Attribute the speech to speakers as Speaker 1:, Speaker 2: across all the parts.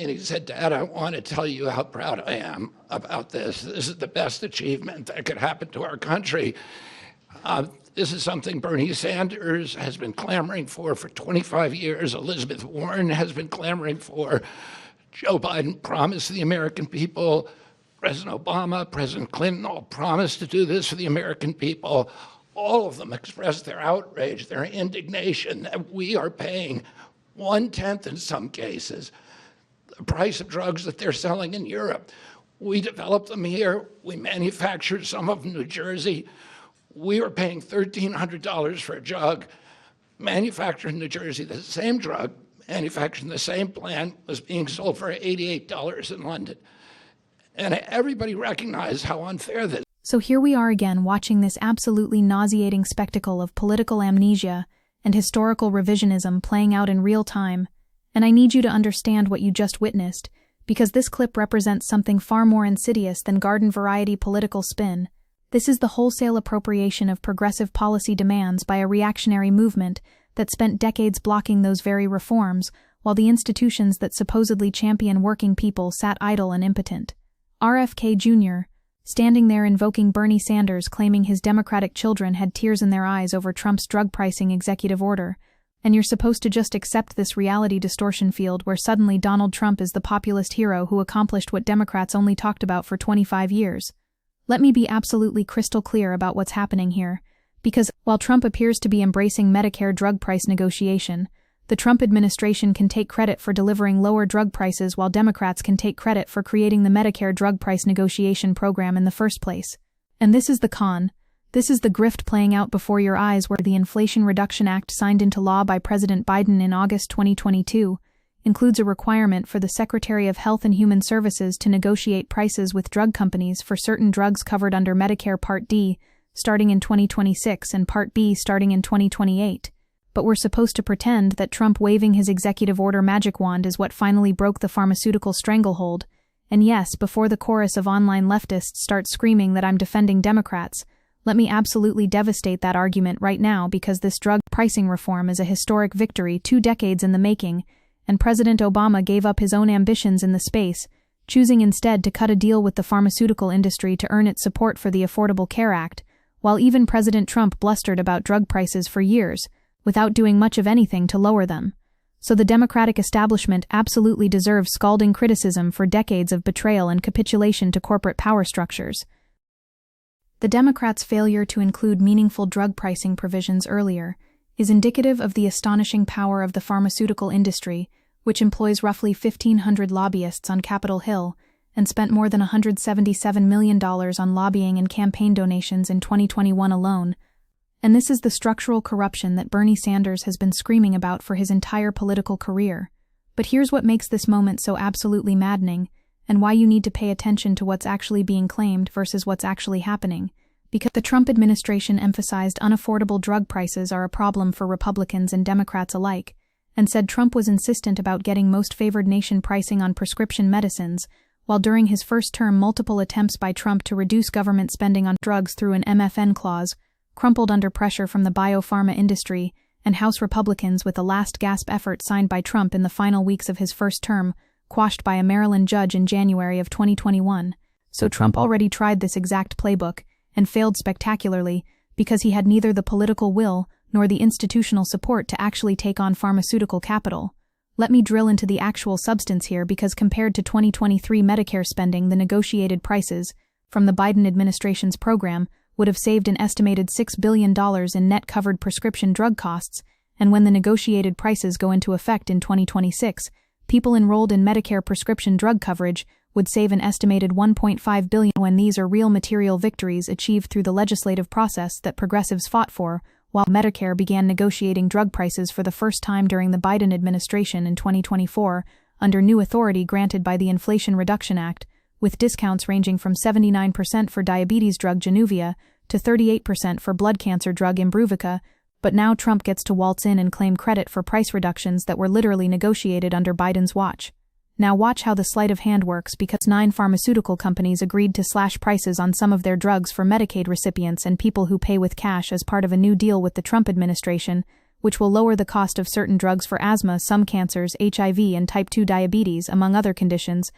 Speaker 1: and he said, "Dad, I want to tell you how proud I am about this. This is the best achievement that could happen to our country." This is something Bernie Sanders has been clamoring for 25 years. Elizabeth Warren has been clamoring for. Joe Biden promised the American people. President Obama, President Clinton all promised to do this for the American people. All of them expressed their outrage, their indignation that we are paying 1/10 in some cases the price of drugs that they're selling in Europe. We developed them here. We manufactured some of them in New Jersey. We were paying $1,300 for a drug manufactured in New Jersey. The same drug manufactured in the same plant was being sold for $88 in London. And everybody recognized how unfair this is.
Speaker 2: So here we are again watching this absolutely nauseating spectacle of political amnesia and historical revisionism playing out in real time. And I need you to understand what you just witnessed, because this clip represents something far more insidious than garden-variety political spin. This is the wholesale appropriation of progressive policy demands by a reactionary movement that spent decades blocking those very reforms, while the institutions that supposedly champion working people sat idle and impotent. RFK Jr., standing there invoking Bernie Sanders, claiming his Democratic children had tears in their eyes over Trump's drug pricing executive order. And you're supposed to just accept this reality distortion field where suddenly Donald Trump is the populist hero who accomplished what Democrats only talked about for 25 years. Let me be absolutely crystal clear about what's happening here, because while Trump appears to be embracing Medicare drug price negotiation, the Trump administration can take credit for delivering lower drug prices while Democrats can take credit for creating the Medicare drug price negotiation program in the first place. And this is the con. This is the grift playing out before your eyes, where the Inflation Reduction Act signed into law by President Biden in August 2022 includes a requirement for the Secretary of Health and Human Services to negotiate prices with drug companies for certain drugs covered under Medicare Part D starting in 2026 and Part B starting in 2028. But we're supposed to pretend that Trump waving his executive order magic wand is what finally broke the pharmaceutical stranglehold. And yes, before the chorus of online leftists start screaming that I'm defending Democrats, let me absolutely devastate that argument right now, because this drug pricing reform is a historic victory 2 decades in the making, and President Obama gave up his own ambitions in the space, choosing instead to cut a deal with the pharmaceutical industry to earn its support for the Affordable Care Act, while even President Trump blustered about drug prices for years, without doing much of anything to lower them. So the Democratic establishment absolutely deserves scalding criticism for decades of betrayal and capitulation to corporate power structures. The Democrats' failure to include meaningful drug pricing provisions earlier is indicative of the astonishing power of the pharmaceutical industry, which employs roughly 1,500 lobbyists on Capitol Hill and spent more than $177 million on lobbying and campaign donations in 2021 alone. And this is the structural corruption that Bernie Sanders has been screaming about for his entire political career. But here's what makes this moment so absolutely maddening, and why you need to pay attention to what's actually being claimed versus what's actually happening. Because the Trump administration emphasized unaffordable drug prices are a problem for Republicans and Democrats alike, and said Trump was insistent about getting most favored nation pricing on prescription medicines, while during his first term multiple attempts by Trump to reduce government spending on drugs through an MFN clause crumpled under pressure from the biopharma industry, and House Republicans, with a last-gasp effort signed by Trump in the final weeks of his first term, quashed by a Maryland judge in January of 2021. So Trump already tried this exact playbook, and failed spectacularly, because he had neither the political will nor the institutional support to actually take on pharmaceutical capital. Let me drill into the actual substance here, because compared to 2023 Medicare spending, the negotiated prices from the Biden administration's program would have saved an estimated $6 billion in net covered prescription drug costs, and when the negotiated prices go into effect in 2026, people enrolled in Medicare prescription drug coverage would save an estimated $1.5 billion. When these are real material victories achieved through the legislative process that progressives fought for, while Medicare began negotiating drug prices for the first time during the Biden administration in 2024, under new authority granted by the Inflation Reduction Act, with discounts ranging from 79% for diabetes drug Januvia to 38% for blood cancer drug Imbruvica. But now Trump gets to waltz in and claim credit for price reductions that were literally negotiated under Biden's watch. Now watch how the sleight of hand works, because 9 pharmaceutical companies agreed to slash prices on some of their drugs for Medicaid recipients and people who pay with cash as part of a new deal with the Trump administration, which will lower the cost of certain drugs for asthma, some cancers, HIV, and type 2 diabetes, among other conditions.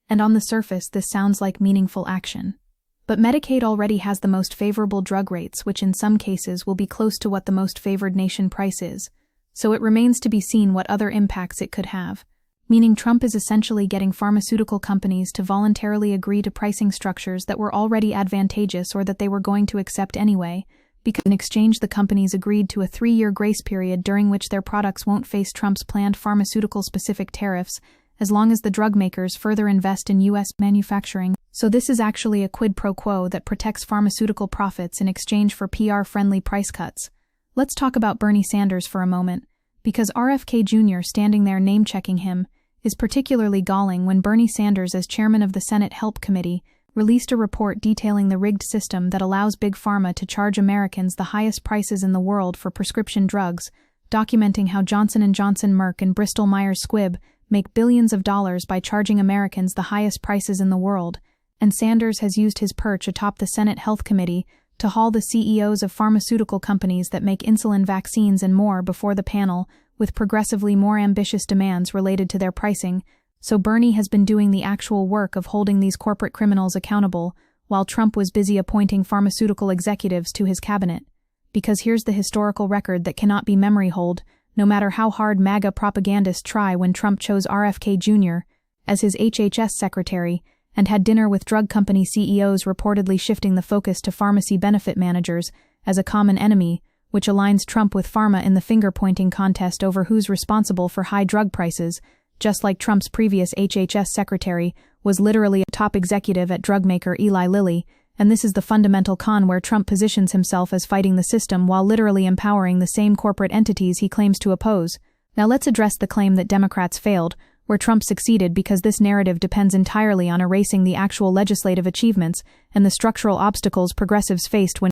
Speaker 2: And on the surface, this sounds like meaningful action. But Medicaid already has the most favorable drug rates, which in some cases will be close to what the most favored nation price is. So it remains to be seen what other impacts it could have. Meaning Trump is essentially getting pharmaceutical companies to voluntarily agree to pricing structures that were already advantageous or that they were going to accept anyway, because in exchange the companies agreed to a 3-year grace period during which their products won't face Trump's planned pharmaceutical-specific tariffs, as long as the drug makers further invest in U.S. manufacturing. So this is actually a quid pro quo that protects pharmaceutical profits in exchange for PR-friendly price cuts. Let's talk about Bernie Sanders for a moment, because RFK Jr. standing there name-checking him is particularly galling when Bernie Sanders, as chairman of the Senate Help Committee, released a report detailing the rigged system that allows Big Pharma to charge Americans the highest prices in the world for prescription drugs, documenting how Johnson & Johnson, Merck, and Bristol Myers Squibb make billions of dollars by charging Americans the highest prices in the world, and Sanders has used his perch atop the Senate Health Committee to haul the CEOs of pharmaceutical companies that make insulin, vaccines, and more before the panel with progressively more ambitious demands related to their pricing. So Bernie has been doing the actual work of holding these corporate criminals accountable, while Trump was busy appointing pharmaceutical executives to his cabinet. Because here's the historical record that cannot be memory-holed, no matter how hard MAGA propagandists try. When Trump chose RFK Jr. as his HHS secretary and had dinner with drug company CEOs, reportedly shifting the focus to pharmacy benefit managers as a common enemy, which aligns Trump with pharma in the finger-pointing contest over who's responsible for high drug prices, just like Trump's previous HHS secretary was literally a top executive at drug maker Eli Lilly. And this is the fundamental con where Trump positions himself as fighting the system while literally empowering the same corporate entities he claims to oppose. Now let's address the claim that Democrats failed, where Trump succeeded, because this narrative depends entirely on erasing the actual legislative achievements and the structural obstacles progressives faced when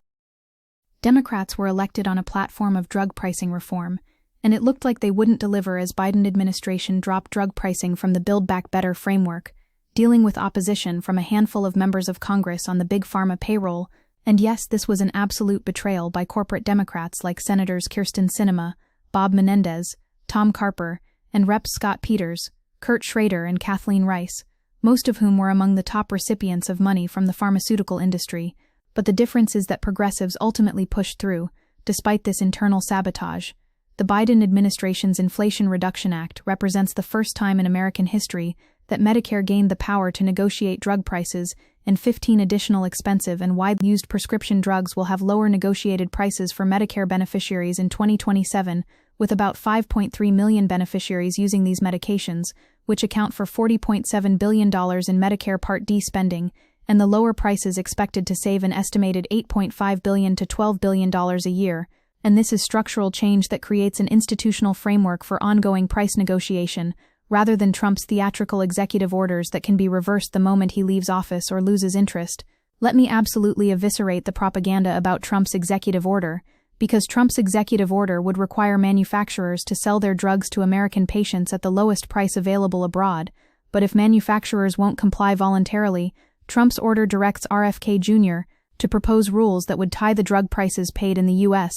Speaker 2: Democrats were elected on a platform of drug pricing reform, and it looked like they wouldn't deliver as Biden administration dropped drug pricing from the Build Back Better framework, dealing with opposition from a handful of members of Congress on the Big Pharma payroll. And yes, this was an absolute betrayal by corporate Democrats like Senators Kyrsten Sinema, Bob Menendez, Tom Carper, and Reps Scott Peters, Kurt Schrader, and Kathleen Rice, most of whom were among the top recipients of money from the pharmaceutical industry. But the difference is that progressives ultimately pushed through, despite this internal sabotage. The Biden administration's Inflation Reduction Act represents the first time in American history that Medicare gained the power to negotiate drug prices, and 15 additional expensive and widely used prescription drugs will have lower negotiated prices for Medicare beneficiaries in 2027, with about 5.3 million beneficiaries using these medications, which account for $40.7 billion in Medicare Part D spending, and the lower prices expected to save an estimated $8.5 billion to $12 billion a year. And this is structural change that creates an institutional framework for ongoing price negotiation, rather than Trump's theatrical executive orders that can be reversed the moment he leaves office or loses interest. Let me absolutely eviscerate the propaganda about Trump's executive order, because Trump's executive order would require manufacturers to sell their drugs to American patients at the lowest price available abroad. But if manufacturers won't comply voluntarily, Trump's order directs RFK Jr. to propose rules that would tie the drug prices paid in the U.S.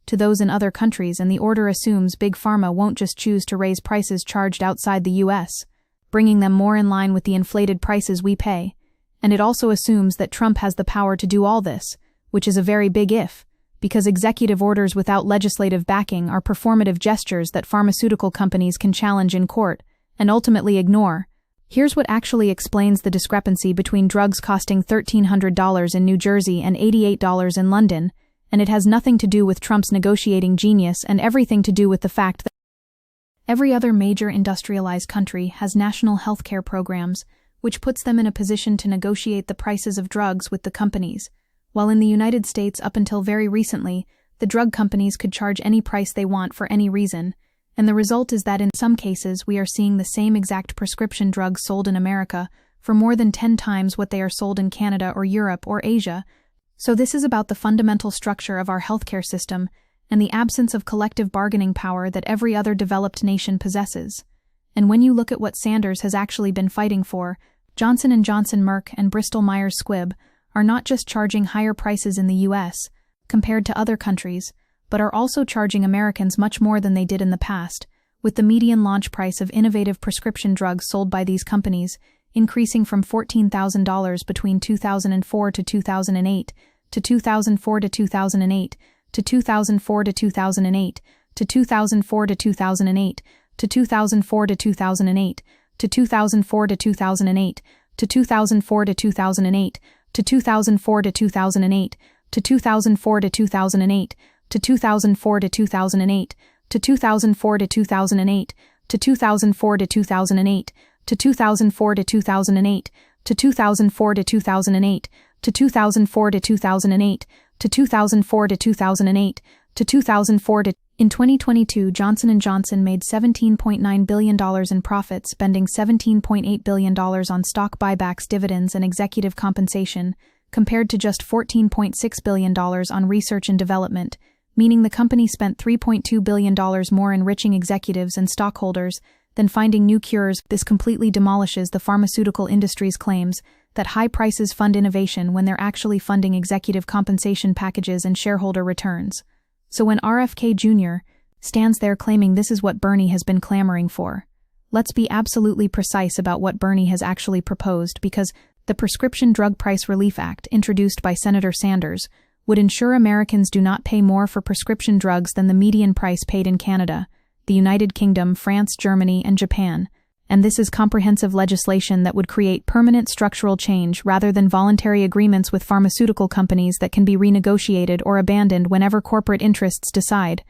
Speaker 2: to those in other countries, and the order assumes Big Pharma won't just choose to raise prices charged outside the U.S., bringing them more in line with the inflated prices we pay. And it also assumes that Trump has the power to do all this, which is a very big if, because executive orders without legislative backing are performative gestures that pharmaceutical companies can challenge in court and ultimately ignore. Here's what actually explains the discrepancy between drugs costing $1,300 in New Jersey and $88 in London, and it has nothing to do with Trump's negotiating genius and everything to do with the fact that every other major industrialized country has national healthcare programs, which puts them in a position to negotiate the prices of drugs with the companies, while in the United States, up until very recently, the drug companies could charge any price they want for any reason, and the result is that in some cases we are seeing the same exact prescription drugs sold in America for more than 10 times what they are sold in Canada or Europe or Asia. So this is about the fundamental structure of our healthcare system and the absence of collective bargaining power that every other developed nation possesses. And when you look at what Sanders has actually been fighting for, Johnson & Johnson, Merck, and Bristol Myers Squibb are not just charging higher prices in the U.S. compared to other countries, but are also charging Americans much more than they did in the past, with the median launch price of innovative prescription drugs sold by these companies increasing from $14,000 between 2004 to 2008, to 2004 to 2008, to 2004 to 2008, to 2004 to 2008, to 2004 to 2008, to 2004 to 2008, to 2004 to 2008, to 2004 to 2008, to 2004 to 2008, to 2004 to 2008, to 2004 to 2008, to 2004 to 2008, to 2004 to 2008, to 2004 to 2008, to 2004 to 2008, to 2004 to 2008, to 2004 to In 2022, Johnson & Johnson made $17.9 billion in profits, spending $17.8 billion on stock buybacks, dividends, and executive compensation, compared to just $14.6 billion on research and development, meaning the company spent $3.2 billion more enriching executives and stockholders than finding new cures. This completely demolishes the pharmaceutical industry's claims that high prices fund innovation when they're actually funding executive compensation packages and shareholder returns. So when RFK Jr. stands there claiming this is what Bernie has been clamoring for, let's be absolutely precise about what Bernie has actually proposed, because the Prescription Drug Price Relief Act, introduced by Senator Sanders, would ensure Americans do not pay more for prescription drugs than the median price paid in Canada, the United Kingdom, France, Germany, and Japan. And this is comprehensive legislation that would create permanent structural change rather than voluntary agreements with pharmaceutical companies that can be renegotiated or abandoned whenever corporate interests decide.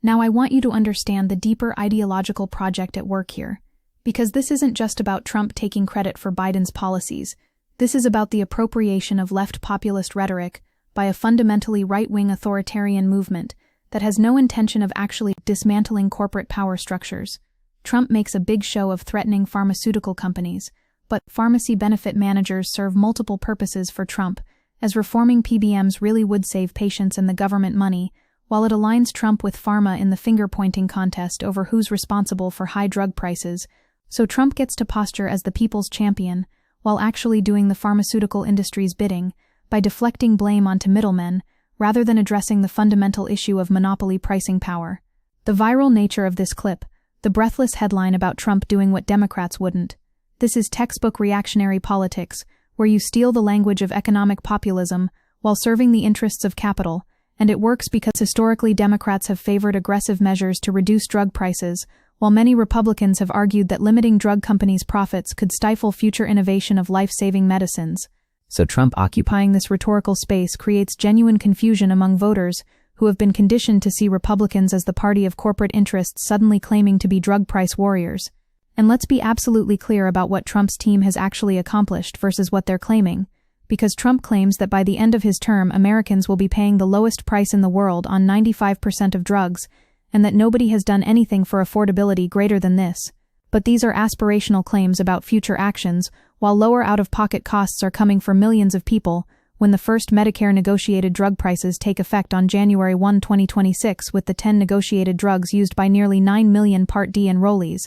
Speaker 2: Now I want you to understand the deeper ideological project at work here, because this isn't just about Trump taking credit for Biden's policies. This is about the appropriation of left populist rhetoric by a fundamentally right-wing authoritarian movement that has no intention of actually dismantling corporate power structures. Trump makes a big show of threatening pharmaceutical companies, but pharmacy benefit managers serve multiple purposes for Trump, as reforming PBMs really would save patients and the government money, while it aligns Trump with pharma in the finger-pointing contest over who's responsible for high drug prices. So Trump gets to posture as the people's champion, while actually doing the pharmaceutical industry's bidding, by deflecting blame onto middlemen, rather than addressing the fundamental issue of monopoly pricing power. The viral nature of this clip, the breathless headline about Trump doing what Democrats wouldn't. This is textbook reactionary politics, where you steal the language of economic populism while serving the interests of capital, and it works because historically Democrats have favored aggressive measures to reduce drug prices, while many Republicans have argued that limiting drug companies' profits could stifle future innovation of life-saving medicines. So Trump occupying this rhetorical space creates genuine confusion among voters who have been conditioned to see Republicans as the party of corporate interests suddenly claiming to be drug price warriors. And let's be absolutely clear about what Trump's team has actually accomplished versus what they're claiming, because Trump claims that by the end of his term Americans will be paying the lowest price in the world on 95% of drugs, and that nobody has done anything for affordability greater than this. But these are aspirational claims about future actions, while lower out-of-pocket costs are coming for millions of people, when the first Medicare negotiated drug prices take effect on January 1, 2026, with the 10 negotiated drugs used by nearly 9 million Part D enrollees,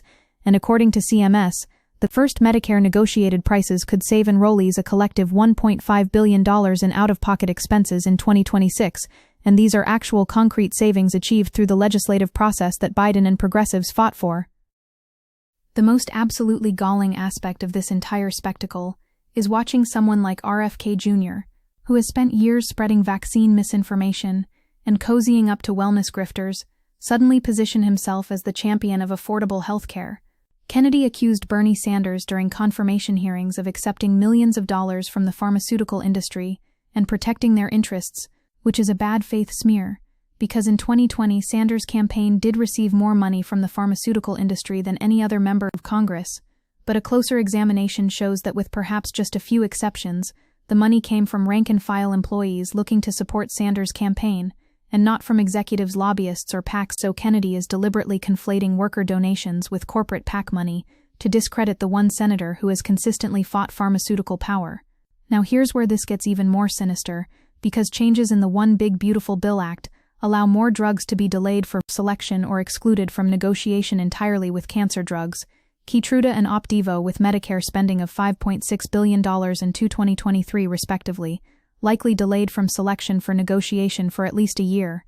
Speaker 2: and according to CMS, the first Medicare negotiated prices could save enrollees a collective $1.5 billion in out-of-pocket expenses in 2026, and these are actual concrete savings achieved through the legislative process that Biden and progressives fought for. The most absolutely galling aspect of this entire spectacle is watching someone like RFK Jr., who has spent years spreading vaccine misinformation and cozying up to wellness grifters, suddenly position himself as the champion of affordable health care. Kennedy accused Bernie Sanders during confirmation hearings of accepting millions of dollars from the pharmaceutical industry and protecting their interests, which is a bad faith smear, because in 2020 Sanders' campaign did receive more money from the pharmaceutical industry than any other member of Congress. But a closer examination shows that with perhaps just a few exceptions, the money came from rank-and-file employees looking to support Sanders' campaign, and not from executives, lobbyists, or PACs. So Kennedy is deliberately conflating worker donations with corporate PAC money to discredit the one senator who has consistently fought pharmaceutical power. Now here's where this gets even more sinister, because changes in the One Big Beautiful Bill Act allow more drugs to be delayed for selection or excluded from negotiation entirely, with cancer drugs, Keytruda and Opdivo, with Medicare spending of $5.6 billion in 2023 respectively, likely delayed from selection for negotiation for at least a year,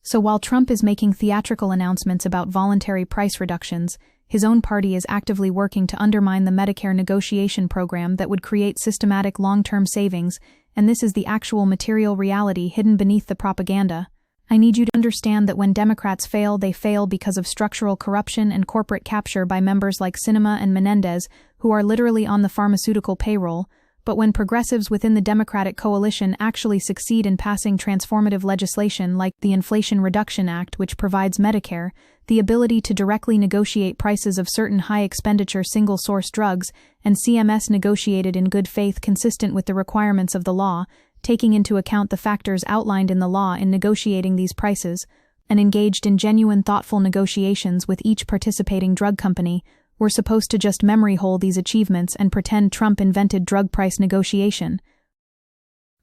Speaker 2: So while Trump is making theatrical announcements about voluntary price reductions, his own party is actively working to undermine the Medicare negotiation program that would create systematic long-term savings, and this is the actual material reality hidden beneath the propaganda. I need you to understand that when Democrats fail, they fail because of structural corruption and corporate capture by members like Sinema and Menendez, who are literally on the pharmaceutical payroll. But when progressives within the Democratic coalition actually succeed in passing transformative legislation like the Inflation Reduction Act, which provides Medicare the ability to directly negotiate prices of certain high-expenditure single-source drugs, and CMS negotiated in good faith consistent with the requirements of the law, taking into account the factors outlined in the law in negotiating these prices, and engaged in genuine thoughtful negotiations with each participating drug company, we're supposed to just memory hole these achievements and pretend Trump invented drug price negotiation.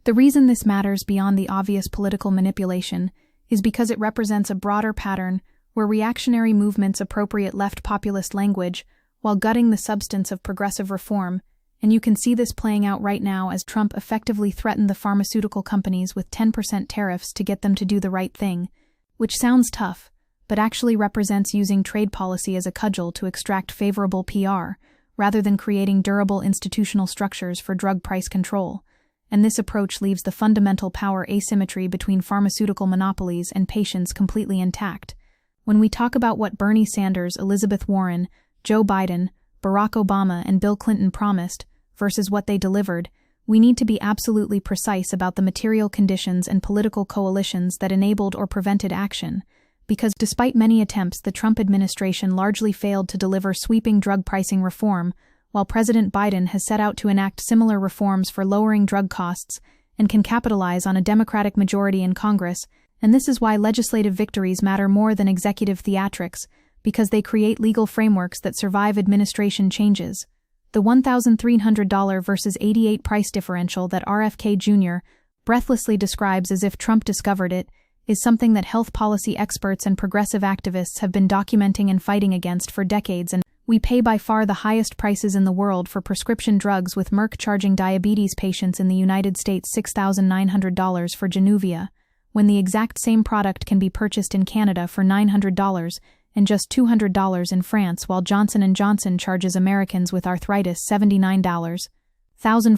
Speaker 2: The reason this matters beyond the obvious political manipulation is because it represents a broader pattern where reactionary movements appropriate left populist language while gutting the substance of progressive reform, and you can see this playing out right now as Trump effectively threatened the pharmaceutical companies with 10% tariffs to get them to do the right thing, which sounds tough, but actually represents using trade policy as a cudgel to extract favorable PR, rather than creating durable institutional structures for drug price control. And this approach leaves the fundamental power asymmetry between pharmaceutical monopolies and patients completely intact. When we talk about what Bernie Sanders, Elizabeth Warren, Joe Biden, Barack Obama, and Bill Clinton promised versus what they delivered, we need to be absolutely precise about the material conditions and political coalitions that enabled or prevented action. Because despite many attempts, the Trump administration largely failed to deliver sweeping drug pricing reform, while President Biden has set out to enact similar reforms for lowering drug costs and can capitalize on a Democratic majority in Congress. And this is why legislative victories matter more than executive theatrics, because they create legal frameworks that survive administration changes. The $1,300 versus $88 price differential that RFK Jr breathlessly describes as if Trump discovered it is something that health policy experts and progressive activists have been documenting and fighting against for decades, and we pay by far the highest prices in the world for prescription drugs, with Merck charging diabetes patients in the United States $6,900 for Januvia, when the exact same product can be purchased in Canada for $900 and just $200 in France, while Johnson & Johnson charges Americans with arthritis $79,000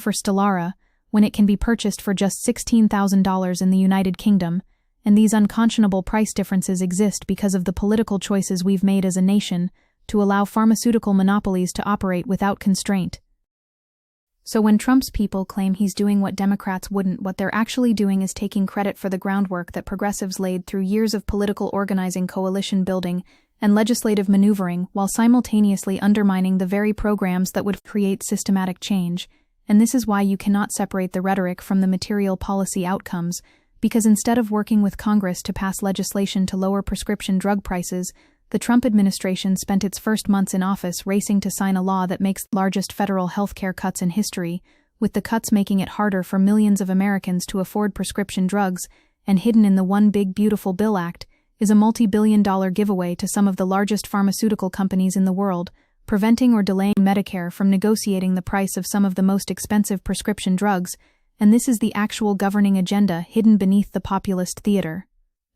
Speaker 2: for Stelara, when it can be purchased for just $16,000 in the United Kingdom. And these unconscionable price differences exist because of the political choices we've made as a nation to allow pharmaceutical monopolies to operate without constraint. So when Trump's people claim he's doing what Democrats wouldn't, what they're actually doing is taking credit for the groundwork that progressives laid through years of political organizing, coalition building, and legislative maneuvering, while simultaneously undermining the very programs that would create systematic change. And this is why you cannot separate the rhetoric from the material policy outcomes, because instead of working with Congress to pass legislation to lower prescription drug prices, the Trump administration spent its first months in office racing to sign a law that makes the largest federal health care cuts in history, with the cuts making it harder for millions of Americans to afford prescription drugs. And hidden in the One Big Beautiful Bill Act is a multi-billion-dollar giveaway to some of the largest pharmaceutical companies in the world, preventing or delaying Medicare from negotiating the price of some of the most expensive prescription drugs. And this is the actual governing agenda hidden beneath the populist theater.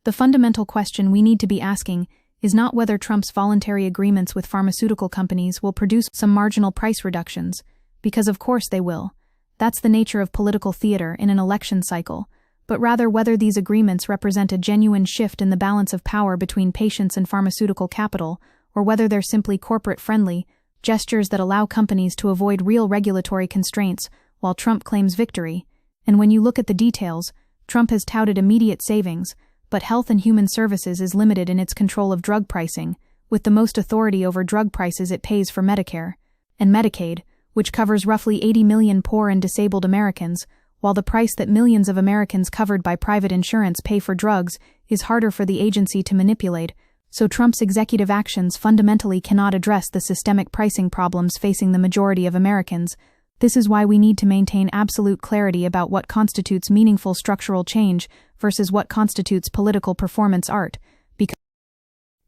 Speaker 2: The fundamental question we need to be asking is not whether Trump's voluntary agreements with pharmaceutical companies will produce some marginal price reductions, because of course they will. That's the nature of political theater in an election cycle, but rather whether these agreements represent a genuine shift in the balance of power between patients and pharmaceutical capital, or whether they're simply corporate-friendly gestures that allow companies to avoid real regulatory constraints while Trump claims victory. And when you look at the details, Trump has touted immediate savings, but Health and Human Services is limited in its control of drug pricing, with the most authority over drug prices it pays for Medicare and Medicaid, which covers roughly 80 million poor and disabled Americans, while the price that millions of Americans covered by private insurance pay for drugs is harder for the agency to manipulate. So Trump's executive actions fundamentally cannot address the systemic pricing problems facing the majority of Americans. This is why we need to maintain absolute clarity about what constitutes meaningful structural change versus what constitutes political performance art, because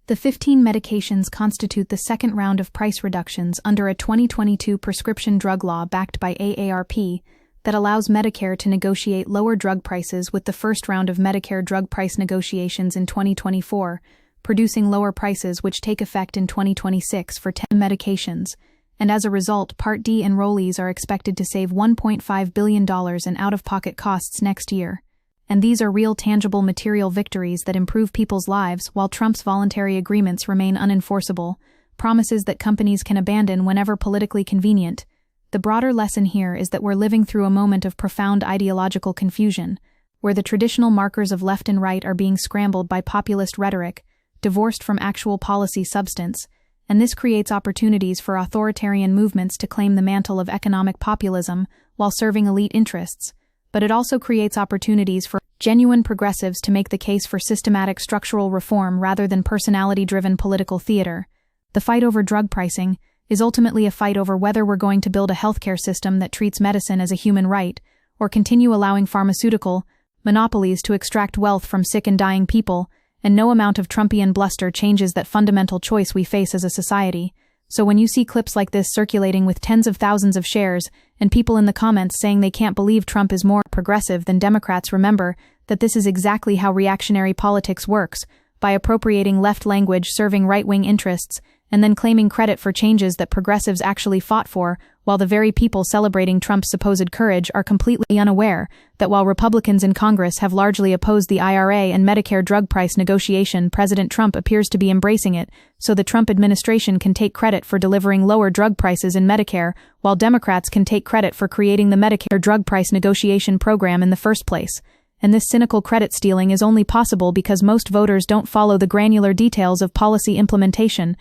Speaker 2: the 15 medications constitute the second round of price reductions under a 2022 prescription drug law backed by AARP, that allows Medicare to negotiate lower drug prices with the first round of Medicare drug price negotiations in 2024, producing lower prices which take effect in 2026 for 10 medications, and as a result, Part D enrollees are expected to save $1.5 billion in out-of-pocket costs next year. And these are real tangible material victories that improve people's lives while Trump's voluntary agreements remain unenforceable, promises that companies can abandon whenever politically convenient. The broader lesson here is that we're living through a moment of profound ideological confusion, where the traditional markers of left and right are being scrambled by populist rhetoric, divorced from actual policy substance, and this creates opportunities for authoritarian movements to claim the mantle of economic populism while serving elite interests. But it also creates opportunities for genuine progressives to make the case for systematic structural reform rather than personality-driven political theater. The fight over drug pricing is ultimately a fight over whether we're going to build a healthcare system that treats medicine as a human right, or continue allowing pharmaceutical monopolies to extract wealth from sick and dying people, and no amount of Trumpian bluster changes that fundamental choice we face as a society. So when you see clips like this circulating with tens of thousands of shares, and people in the comments saying they can't believe Trump is more progressive than Democrats, remember that this is exactly how reactionary politics works, by appropriating left language serving right-wing interests, and then claiming credit for changes that progressives actually fought for, while the very people celebrating Trump's supposed courage are completely unaware that while Republicans in Congress have largely opposed the IRA and Medicare drug price negotiation, President Trump appears to be embracing it, so the Trump administration can take credit for delivering lower drug prices in Medicare, while Democrats can take credit for creating the Medicare drug price negotiation program in the first place. And this cynical credit stealing is only possible because most voters don't follow the granular details of policy implementation.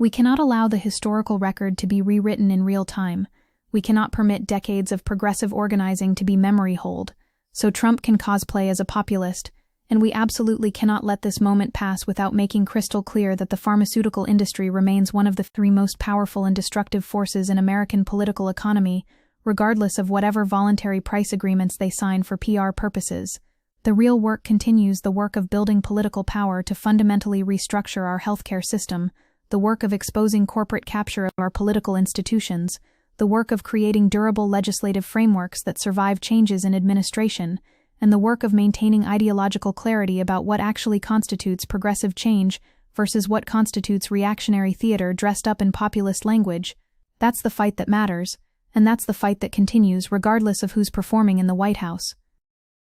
Speaker 2: We cannot allow the historical record to be rewritten in real time. We cannot permit decades of progressive organizing to be memory hold, so Trump can cosplay as a populist, and we absolutely cannot let this moment pass without making crystal clear that the pharmaceutical industry remains one of the three most powerful and destructive forces in American political economy, regardless of whatever voluntary price agreements they sign for PR purposes. The real work continues, the work of building political power to fundamentally restructure our healthcare system, the work of exposing corporate capture of our political institutions, the work of creating durable legislative frameworks that survive changes in administration, and the work of maintaining ideological clarity about what actually constitutes progressive change versus what constitutes reactionary theater dressed up in populist language. That's the fight that matters, and that's the fight that continues regardless of who's performing in the White House.